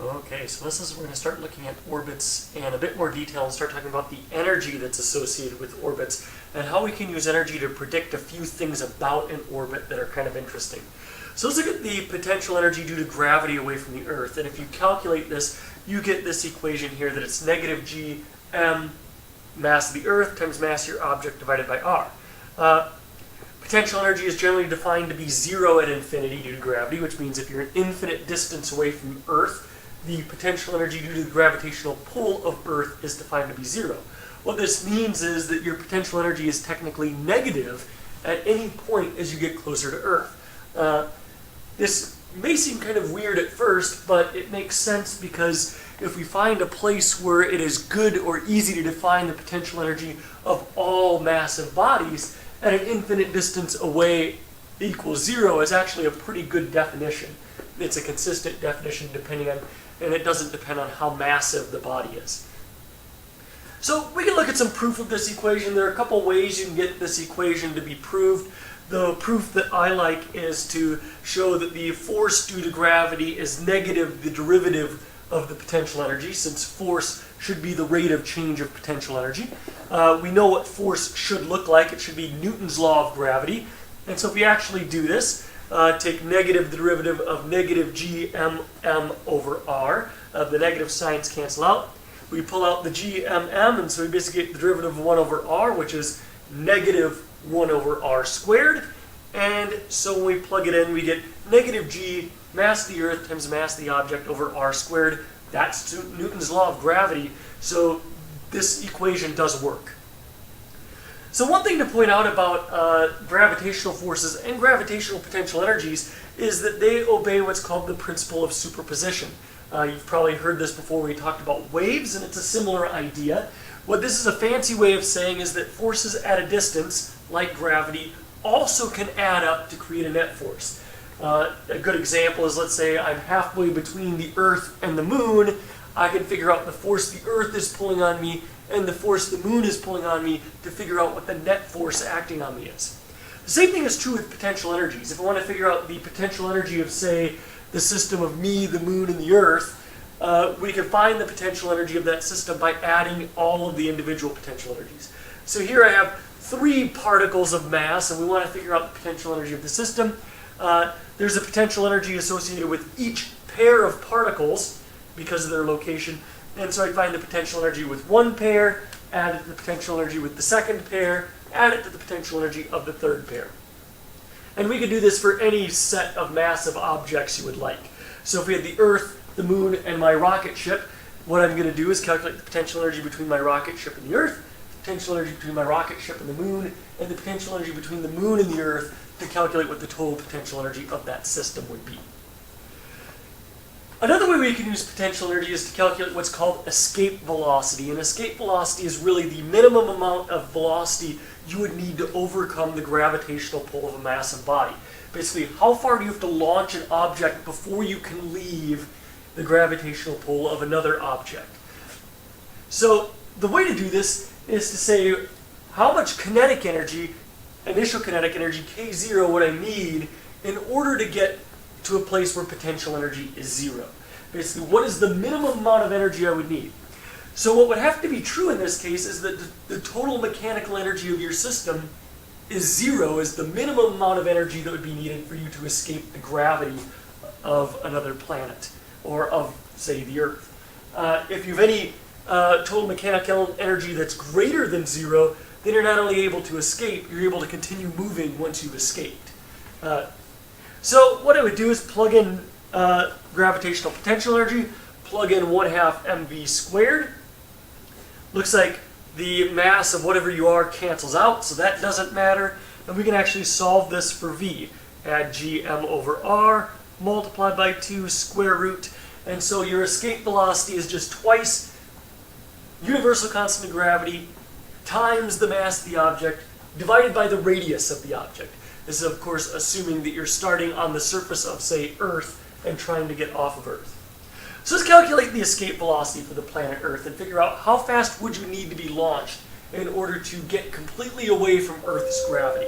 Okay, so we're going to start looking at orbits in a bit more detail and start talking about the energy that's associated with orbits and how we can use energy to predict a few things about an orbit that are kind of interesting. So let's look at the potential energy due to gravity away from the Earth. And if you calculate this, you get this equation here that it's negative g m mass of the Earth times mass of your object divided by r. Potential energy is generally defined to be zero at infinity due to gravity, which means if you're an infinite distance away from Earth, the potential energy due to the gravitational pull of Earth is defined to be zero. What this means is that your potential energy is technically negative at any point as you get closer to Earth. This may seem kind of weird at first, but it makes sense because if we find a place where it is good or easy to define the potential energy of all massive bodies at an infinite distance away equals zero is actually a pretty good definition. It's a consistent definition and it doesn't depend on how massive the body is. So we can look at some proof of this equation. There are a couple ways you can get this equation to be proved. The proof that I like is to show that the force due to gravity is negative the derivative of the potential energy, since force should be the rate of change of potential energy. We know what force should look like. It should be Newton's law of gravity. And so if we actually do this, take negative the derivative of negative g m over r. The negative signs cancel out. We pull out the g m, and so we basically get the derivative of 1 over r, which is negative 1 over r squared. And so when we plug it in, we get negative g mass of the Earth times mass of the object over r squared. That's Newton's law of gravity, so this equation does work. So one thing to point out about gravitational forces and gravitational potential energies is that they obey what's called the principle of superposition. You've probably heard this before when we talked about waves, and it's a similar idea. What this is a fancy way of saying is that forces at a distance, like gravity, also can add up to create a net force. A good example is, let's say I'm halfway between the Earth and the Moon. I can figure out the force the Earth is pulling on me and the force the Moon is pulling on me to figure out what the net force acting on me is. The same thing is true with potential energies. If I want to figure out the potential energy of, say, the system of me, the Moon, and the Earth, we can find the potential energy of that system by adding all of the individual potential energies. So here I have 3 particles of mass, and we want to figure out the potential energy of the system. There's a potential energy associated with each pair of particles because of their location. And so I find the potential energy with one pair, add it to the potential energy with the second pair, add it to the potential energy of the third pair. And we could do this for any set of massive objects you would like. So if we had the Earth, the Moon, and my rocket ship, what I'm going to do is calculate the potential energy between my rocket ship and the Earth, the potential energy between my rocket ship and the Moon, and the potential energy between the Moon and the Earth to calculate what the total potential energy of that system would be. Another way we can use potential energy is to calculate what's called escape velocity. And escape velocity is really the minimum amount of velocity you would need to overcome the gravitational pull of a massive body. Basically, how far do you have to launch an object before you can leave the gravitational pull of another object? So the way to do this is to say how much kinetic energy, initial kinetic energy, K0, would I need in order to get to a place where potential energy is zero. Basically, what is the minimum amount of energy I would need? So what would have to be true in this case is that the total mechanical energy of your system is zero, is the minimum amount of energy that would be needed for you to escape the gravity of another planet, or of, say, the Earth. If you have any total mechanical energy that's greater than zero, then you're not only able to escape, you're able to continue moving once you've escaped. So what I would do is plug in gravitational potential energy, plug in 1/2 mv squared. Looks like the mass of whatever you are cancels out, so that doesn't matter. And we can actually solve this for v. Add gm over r, multiplied by 2, square root. And so your escape velocity is just twice universal constant of gravity times the mass of the object divided by the radius of the object. This is, of course, assuming that you're starting on the surface of, say, Earth and trying to get off of Earth. So let's calculate the escape velocity for the planet Earth and figure out how fast would you need to be launched in order to get completely away from Earth's gravity.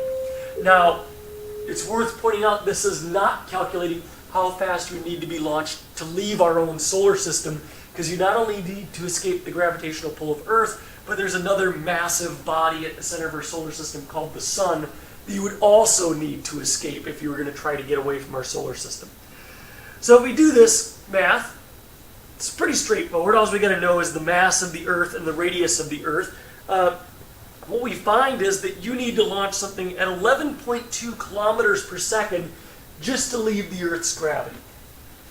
Now, it's worth pointing out this is not calculating how fast we need to be launched to leave our own solar system, because you not only need to escape the gravitational pull of Earth, but there's another massive body at the center of our solar system called the Sun that you would also need to escape if you were going to try to get away from our solar system. So if we do this math, it's pretty straightforward. All we got to know is the mass of the Earth and the radius of the Earth. What we find is that you need to launch something at 11.2 kilometers per second just to leave the Earth's gravity.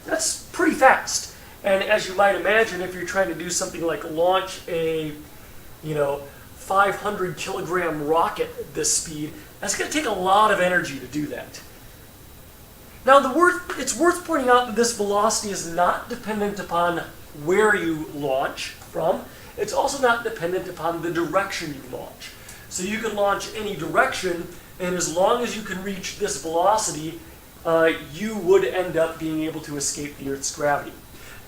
That's pretty fast. And as you might imagine, if you're trying to do something like launch a 500 kilogram rocket at this speed, that's going to take a lot of energy to do that. Now, it's worth pointing out that this velocity is not dependent upon where you launch from. It's also not dependent upon the direction you launch. So you can launch any direction, and as long as you can reach this velocity, you would end up being able to escape the Earth's gravity.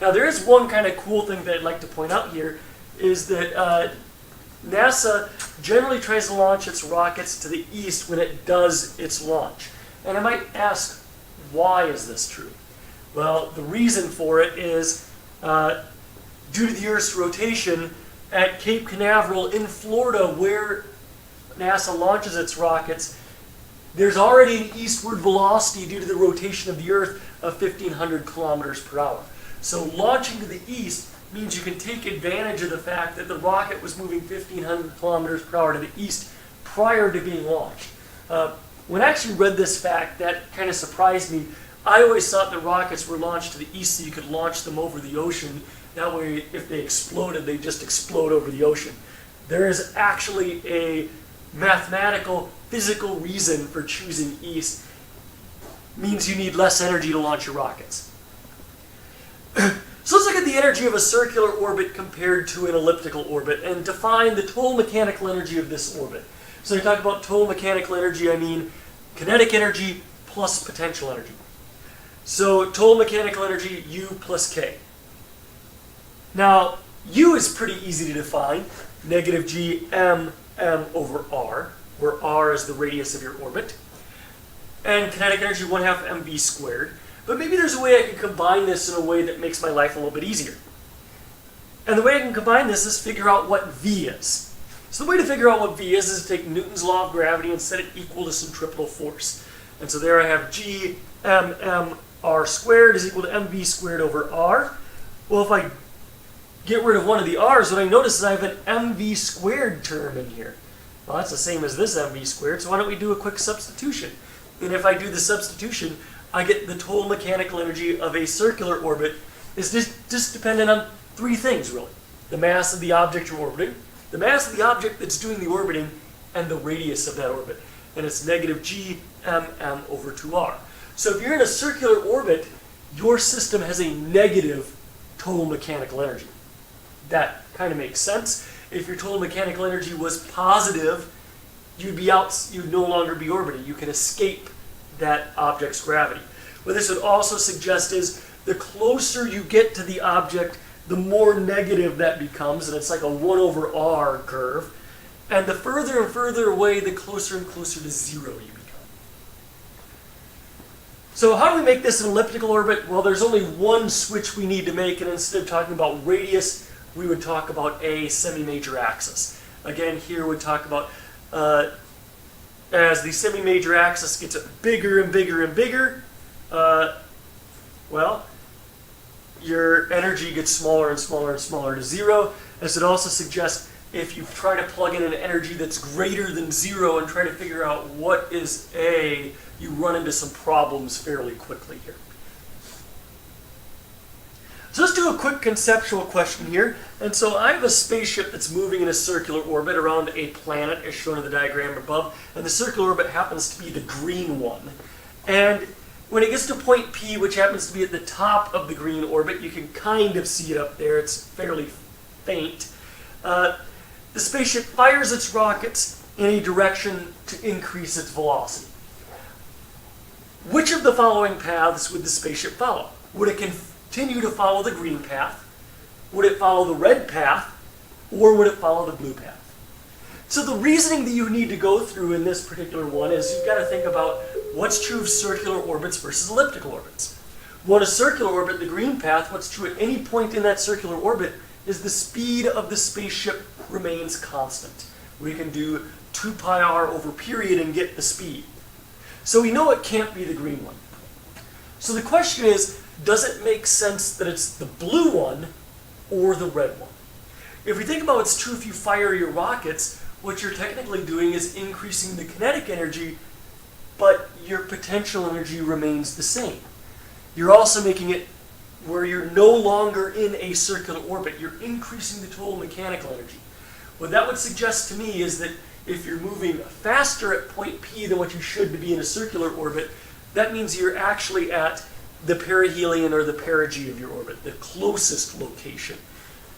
Now, there is one kind of cool thing that I'd like to point out here, is that NASA generally tries to launch its rockets to the east when it does its launch. And I might ask, why is this true? Well, the reason for it is due to the Earth's rotation at Cape Canaveral in Florida, where NASA launches its rockets, there's already an eastward velocity due to the rotation of the Earth of 1,500 kilometers per hour. So launching to the east means you can take advantage of the fact that the rocket was moving 1,500 kilometers per hour to the east prior to being launched. When I actually read this fact, that kind of surprised me. I always thought that rockets were launched to the east so you could launch them over the ocean. That way, if they exploded, they just explode over the ocean. There is actually a mathematical, physical reason for choosing east. It means you need less energy to launch your rockets. So let's look at the energy of a circular orbit compared to an elliptical orbit and define the total mechanical energy of this orbit. So when I talk about total mechanical energy, I mean kinetic energy plus potential energy. So total mechanical energy, U plus K. Now, U is pretty easy to define. Negative G M over R, where R is the radius of your orbit. And kinetic energy, 1/2 mv squared. But maybe there's a way I can combine this in a way that makes my life a little bit easier. And the way I can combine this is figure out what V is. So the way to figure out what V is to take Newton's law of gravity and set it equal to centripetal force. And so there I have G M R squared is equal to mv squared over R. Well, if I get rid of one of the r's, what I notice is I have an mv squared term in here. Well, that's the same as this mv squared, so why don't we do a quick substitution? And if I do the substitution, I get the total mechanical energy of a circular orbit is just dependent on three things, really. The mass of the object you're orbiting, the mass of the object that's doing the orbiting, and the radius of that orbit. And it's negative G M over 2R. So if you're in a circular orbit, your system has a negative total mechanical energy. That kind of makes sense. If your total mechanical energy was positive, you'd no longer be orbiting. You can escape that object's gravity. What this would also suggest is the closer you get to the object, the more negative that becomes, and it's like a 1 over R curve. And the further and further away, the closer and closer to zero you become. So how do we make this an elliptical orbit? Well, there's only one switch we need to make, and instead of talking about radius, we would talk about a semi-major axis. Again, here we'd talk about as the semi-major axis gets bigger and bigger and bigger, well, your energy gets smaller and smaller and smaller to zero. As it also suggests, if you try to plug in an energy that's greater than zero and try to figure out what is A, you run into some problems fairly quickly here. So let's do a quick conceptual question here. And so I have a spaceship that's moving in a circular orbit around a planet, as shown in the diagram above, and the circular orbit happens to be the green one. And when it gets to point P, which happens to be at the top of the green orbit, you can kind of see it up there. It's fairly faint. The spaceship fires its rockets in a direction to increase its velocity. Which of the following paths would the spaceship follow? Would it continue to follow the green path? Would it follow the red path? Or would it follow the blue path? So the reasoning that you need to go through in this particular one is you've got to think about what's true of circular orbits versus elliptical orbits. Well, in a circular orbit, the green path, what's true at any point in that circular orbit is the speed of the spaceship remains constant. We can do 2 pi r over period and get the speed. So we know it can't be the green one. So the question is, does it make sense that it's the blue one or the red one? If we think about what's true if you fire your rockets, what you're technically doing is increasing the kinetic energy, but your potential energy remains the same. You're also making it where you're no longer in a circular orbit. You're increasing the total mechanical energy. What that would suggest to me is that if you're moving faster at point P than what you should to be in a circular orbit, that means you're actually at the perihelion or the perigee of your orbit, the closest location.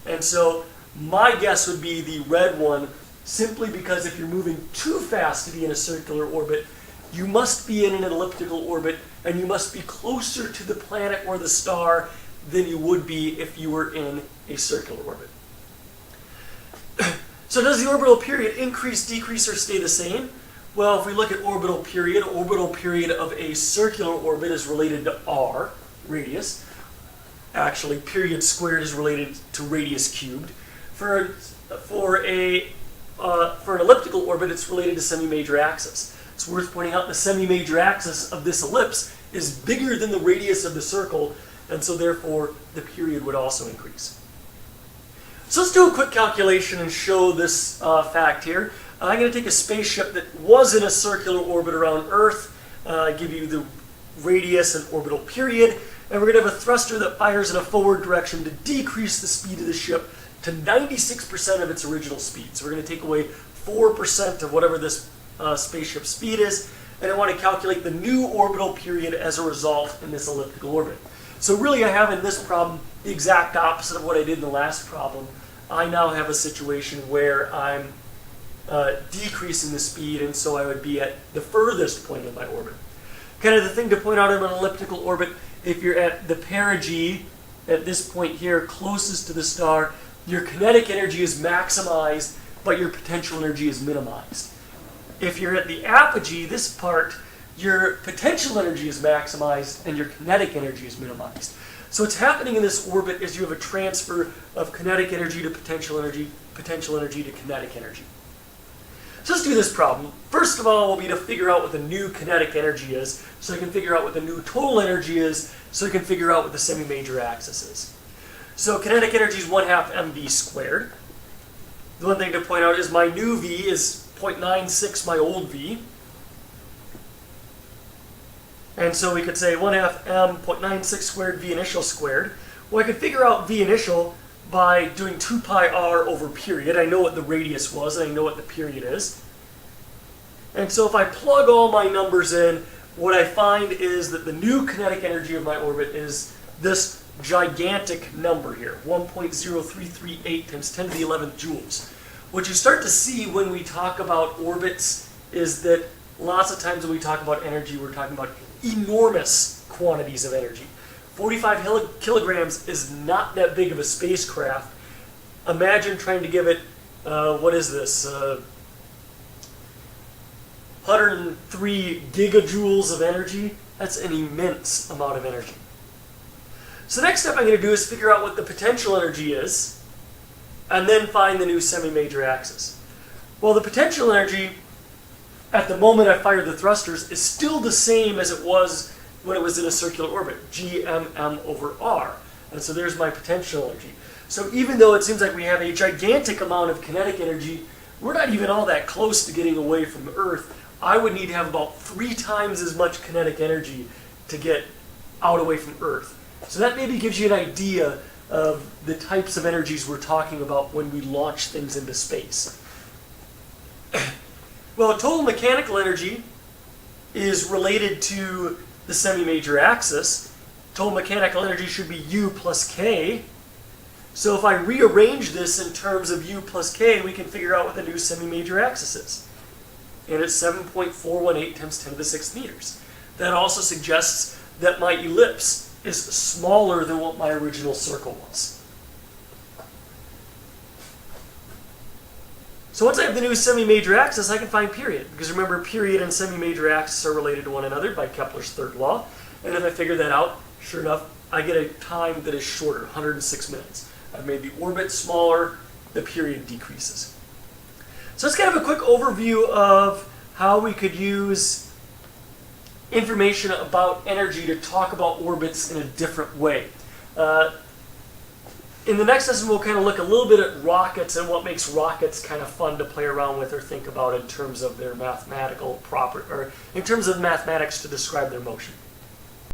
And so my guess would be the red one, simply because if you're moving too fast to be in a circular orbit, you must be in an elliptical orbit and you must be closer to the planet or the star than you would be if you were in a circular orbit. So does the orbital period increase, decrease, or stay the same? Well, if we look at orbital period of a circular orbit is related to r, radius. Actually, period squared is related to radius cubed. For an elliptical orbit, it's related to semi-major axis. It's worth pointing out the semi-major axis of this ellipse is bigger than the radius of the circle, and so therefore the period would also increase. So let's do a quick calculation and show this fact here. I'm going to take a spaceship that was in a circular orbit around Earth, give you the radius and orbital period, and we're going to have a thruster that fires in a forward direction to decrease the speed of the ship to 96% of its original speed. So we're going to take away 4% of whatever this spaceship speed is, and I want to calculate the new orbital period as a result in this elliptical orbit. So really I have in this problem the exact opposite of what I did in the last problem. I now have a situation where I'm decreasing the speed, and so I would be at the furthest point of my orbit. Kind of the thing to point out in an elliptical orbit, if you're at the perigee, at this point here, closest to the star, your kinetic energy is maximized, but your potential energy is minimized. If you're at the apogee, this part, your potential energy is maximized and your kinetic energy is minimized. So what's happening in this orbit is you have a transfer of kinetic energy to potential energy to kinetic energy. So let's do this problem. First of all will be to figure out what the new kinetic energy is, so I can figure out what the new total energy is, so I can figure out what the semi-major axis is. So kinetic energy is 1/2 mv squared. The one thing to point out is my new v is 0.96 my old v. And so we could say 1/2 m 0.96 squared v initial squared. Well, I could figure out v initial by doing 2 pi r over period. I know what the radius was, and I know what the period is. And so if I plug all my numbers in, what I find is that the new kinetic energy of my orbit is this gigantic number here, 1.0338 times 10 to the 11th joules. What you start to see when we talk about orbits is that lots of times when we talk about energy, we're talking about enormous quantities of energy. 45 kilograms is not that big of a spacecraft. Imagine trying to give it, what is this, 103 gigajoules of energy. That's an immense amount of energy. So the next step I'm going to do is figure out what the potential energy is, and then find the new semi-major axis. Well, the potential energy at the moment I fired the thrusters is still the same as it was when it was in a circular orbit, gmm over r. And so there's my potential energy. So even though it seems like we have a gigantic amount of kinetic energy, we're not even all that close to getting away from Earth. I would need to have about 3 times as much kinetic energy to get out away from Earth. So that maybe gives you an idea of the types of energies we're talking about when we launch things into space. Well, total mechanical energy is related to the semi-major axis. Total mechanical energy should be U plus K. So if I rearrange this in terms of U plus K, we can figure out what the new semi-major axis is. And it's 7.418 times 10 to the 6th meters. That also suggests that my ellipse is smaller than what my original circle was. So once I have the new semi-major axis, I can find period. Because remember, period and semi-major axis are related to one another by Kepler's third law. And if I figure that out, Sure enough, I get a time that is shorter, 106 minutes. I've made the orbit smaller, the period decreases. So let's kind of a quick overview of how we could use information about energy to talk about orbits in a different way. In the next lesson, we'll kind of look a little bit at rockets and what makes rockets kind of fun to play around with or think about in terms of their mathematical or in terms of mathematics to describe their motion.